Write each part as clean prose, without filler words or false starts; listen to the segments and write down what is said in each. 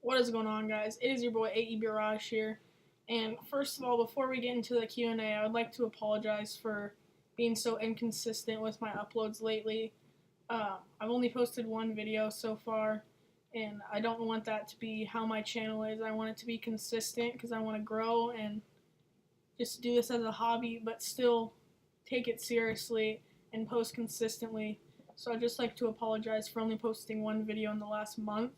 What is going on, guys? It is your boy AE Barrage here. And first of all, before we get into the Q&A, I would like to apologize for being so inconsistent with my uploads lately. I've only posted one video so far, and I don't want that to be how my channel is. I want it to be consistent because I want to grow and just do this as a hobby, but still take it seriously and post consistently. So I'd just like to apologize for only posting one video in the last month.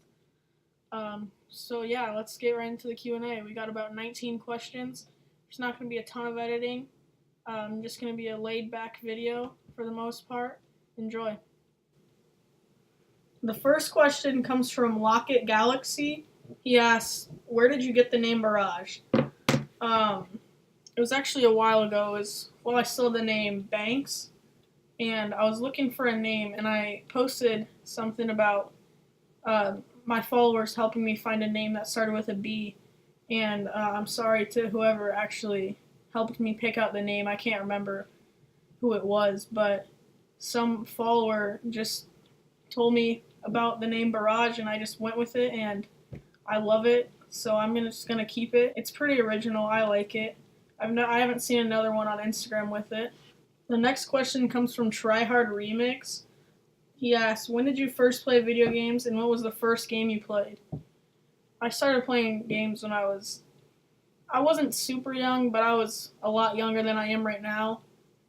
So yeah, let's get right into the Q&A. We got about 19 questions. There's not going to be a ton of editing. Just going to be a laid-back video for the most part. Enjoy. The first question comes from Locket Galaxy. He asks, "Where did you get the name Barrage?" It was actually a while ago. I still had the name Banks, and I was looking for a name, and I posted something about my followers helping me find a name that started with a B, and I'm sorry to whoever actually helped me pick out the name. I can't remember who it was, but some follower just told me about the name Barrage, and I just went with it, and I love it, so I'm just gonna keep it. It's pretty original. I like it. I haven't seen another one on Instagram with it. The next question comes from Tryhard Remix. He asks, "When did you first play video games, and what was the first game you played?" I started playing games when I wasn't super young, but I was a lot younger than I am right now.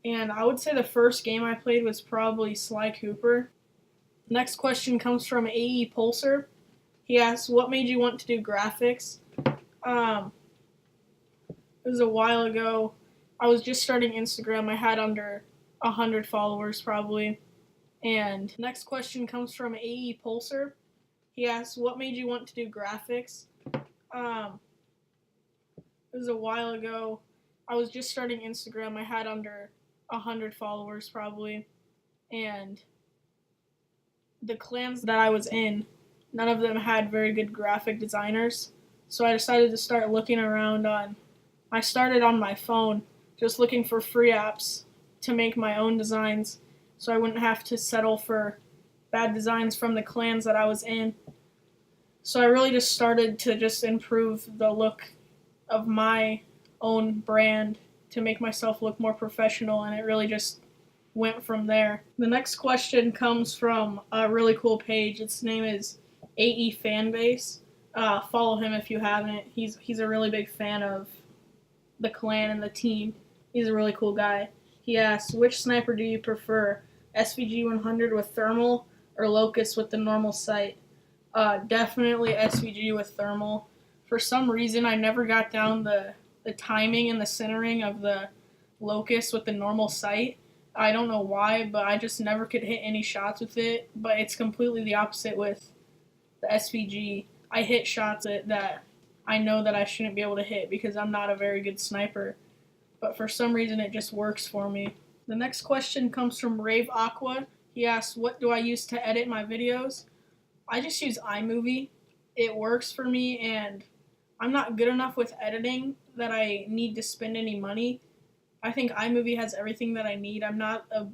And I would say the first game I played was probably Sly Cooper. Next question comes from AE Pulsar. He asks, "What made you want to do graphics?" It was a while ago. I was just starting Instagram. I had under 100 followers probably. And next question comes from AE Pulsar. He asks, "What made you want to do graphics?" It was a while ago. I was just starting Instagram. I had under 100 followers probably. And the clans that I was in, none of them had very good graphic designers. So I decided to start looking around I started on my phone, just looking for free apps to make my own designs so I wouldn't have to settle for bad designs from the clans that I was in. So I really just started to just improve the look of my own brand to make myself look more professional, and it really just went from there. The next question comes from a really cool page. Its name is AE Fanbase. Follow him if you haven't. He's a really big fan of the clan and the team. He's a really cool guy. He asks, "Which sniper do you prefer, SVG 100 with thermal or Locust with the normal sight?" Definitely SVG with thermal. For some reason, I never got down the timing and the centering of the Locust with the normal sight. I don't know why, but I just never could hit any shots with it. But it's completely the opposite with the SVG. I hit shots that I know that I shouldn't be able to hit because I'm not a very good sniper. But for some reason, it just works for me. The next question comes from Rave Aqua. He asks, "What do I use to edit my videos?" I just use iMovie. It works for me, and I'm not good enough with editing that I need to spend any money. I think iMovie has everything that I need. I'm not a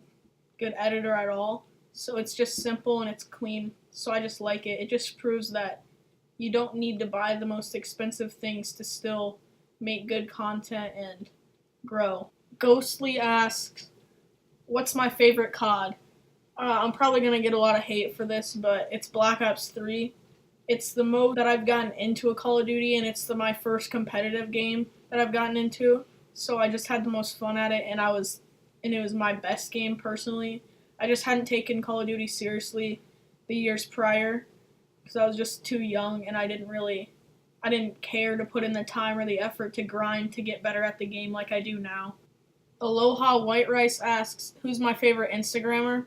good editor at all, so it's just simple and it's clean, so I just like it. It just proves that you don't need to buy the most expensive things to still make good content and grow. Ghostly asks, "What's my favorite COD?" I'm probably going to get a lot of hate for this, but it's Black Ops 3. It's the mode that I've gotten into a Call of Duty, and it's my first competitive game that I've gotten into. So I just had the most fun at it, and it was my best game personally. I just hadn't taken Call of Duty seriously the years prior because I was just too young, and I didn't care to put in the time or the effort to grind to get better at the game like I do now. Aloha White Rice asks, "Who's my favorite Instagrammer?"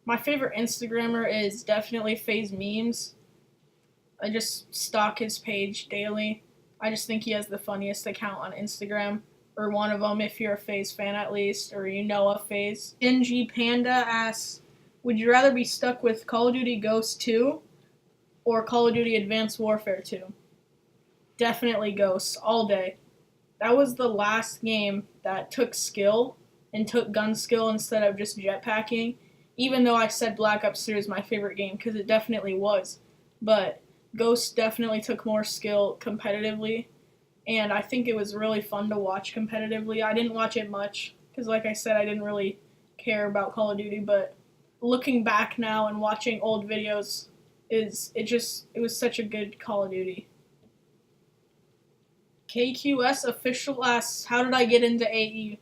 My favorite Instagrammer is definitely FaZe Memes. I just stalk his page daily. I just think he has the funniest account on Instagram, or one of them if you're a FaZe fan at least, or you know of FaZe. NG Panda asks, "Would you rather be stuck with Call of Duty Ghosts 2 or Call of Duty Advanced Warfare 2? Definitely Ghosts, all day. That was the last game that took skill and took gun skill instead of just jetpacking. Even though I said Black Ops 3 is my favorite game, because it definitely was. But Ghost definitely took more skill competitively, and I think it was really fun to watch competitively. I didn't watch it much because, like I said, I didn't really care about Call of Duty. But looking back now and watching old videos, it was such a good Call of Duty. KQS official asks, how did I get into AE?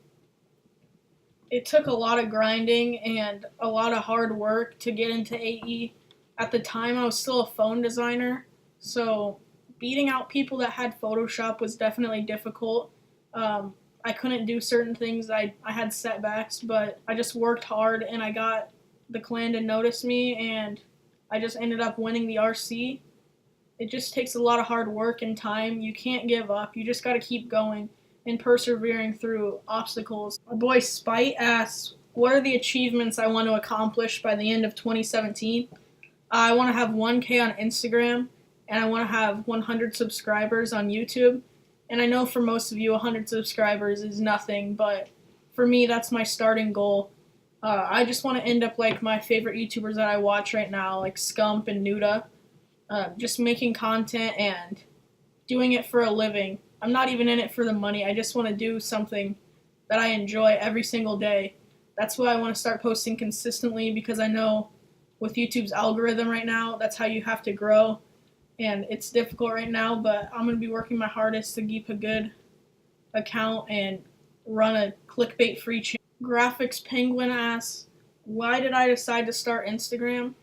It took a lot of grinding and a lot of hard work to get into AE. At the time, I was still a phone designer, so beating out people that had Photoshop was definitely difficult. I couldn't do certain things. I had setbacks, but I just worked hard and I got the clan to notice me, and I just ended up winning the RC. It just takes a lot of hard work and time. You can't give up. You just got to keep going and persevering through obstacles. My boy Spite asks, what are the achievements I want to accomplish by the end of 2017? I want to have 1K on Instagram, and I want to have 100 subscribers on YouTube. And I know for most of you, 100 subscribers is nothing, but for me, that's my starting goal. I just want to end up like my favorite YouTubers that I watch right now, like Scump and Nuda, just making content and doing it for a living. I'm not even in it for the money. I just want to do something that I enjoy every single day. That's why I want to start posting consistently, because I know with YouTube's algorithm right now, that's how you have to grow. And it's difficult right now, but I'm going to be working my hardest to keep a good account and run a clickbait free channel. Graphics Penguin asks, why did I decide to start Instagram?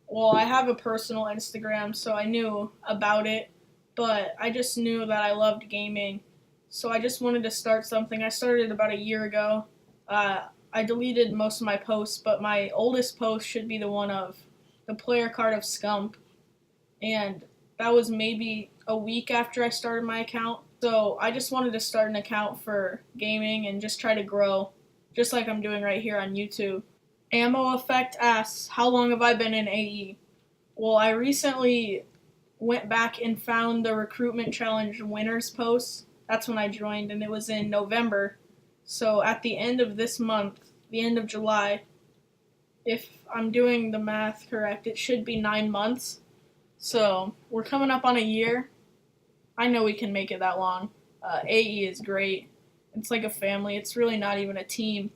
Well, I have a personal Instagram, so I knew about it, but I just knew that I loved gaming, so I just wanted to start something. I started about a year ago. I deleted most of my posts, but my oldest post should be the one of the player card of Scump, and that was maybe a week after I started my account. So I just wanted to start an account for gaming and just try to grow, just like I'm doing right here on YouTube. Ammo Effect asks, how long have I been in AE? Well, I recently went back and found the recruitment challenge winners post. That's when I joined, and it was in November. So at the end of this month, the end of July, if I'm doing the math correct, it should be 9 months. So we're coming up on a year. I know we can make it that long. AE is great. It's like a family. It's really not even a team.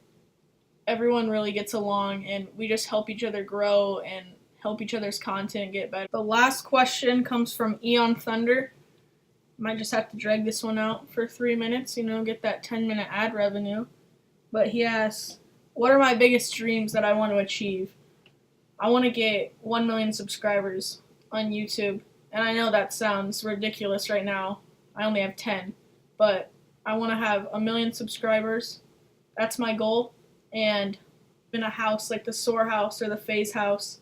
Everyone really gets along, and we just help each other grow and help each other's content get better. The last question comes from Eon Thunder. Might just have to drag this one out for 3 minutes, get that 10-minute ad revenue. But he asks, what are my biggest dreams that I want to achieve? I want to get 1 million subscribers on YouTube. And I know that sounds ridiculous right now. I only have 10. But I want to have 1 million subscribers. That's my goal. And in a house like the Soar House or the FaZe House,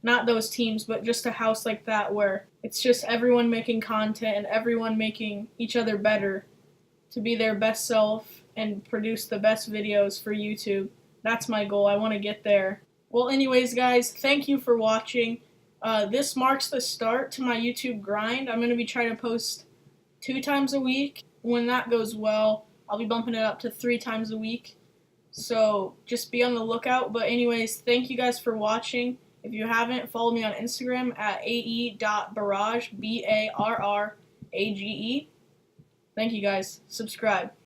not those teams, but just a house like that where it's just everyone making content and everyone making each other better to be their best self and produce the best videos for YouTube. That's my goal. I want to get there. Well, anyways, guys, thank you for watching. This marks the start to my YouTube grind. I'm going to be trying to post 2 times a week. When that goes well, I'll be bumping it up to 3 times a week. So just be on the lookout. But anyways, thank you guys for watching. If you haven't, follow me on Instagram at ae.barrage, Barrage. Thank you guys. Subscribe.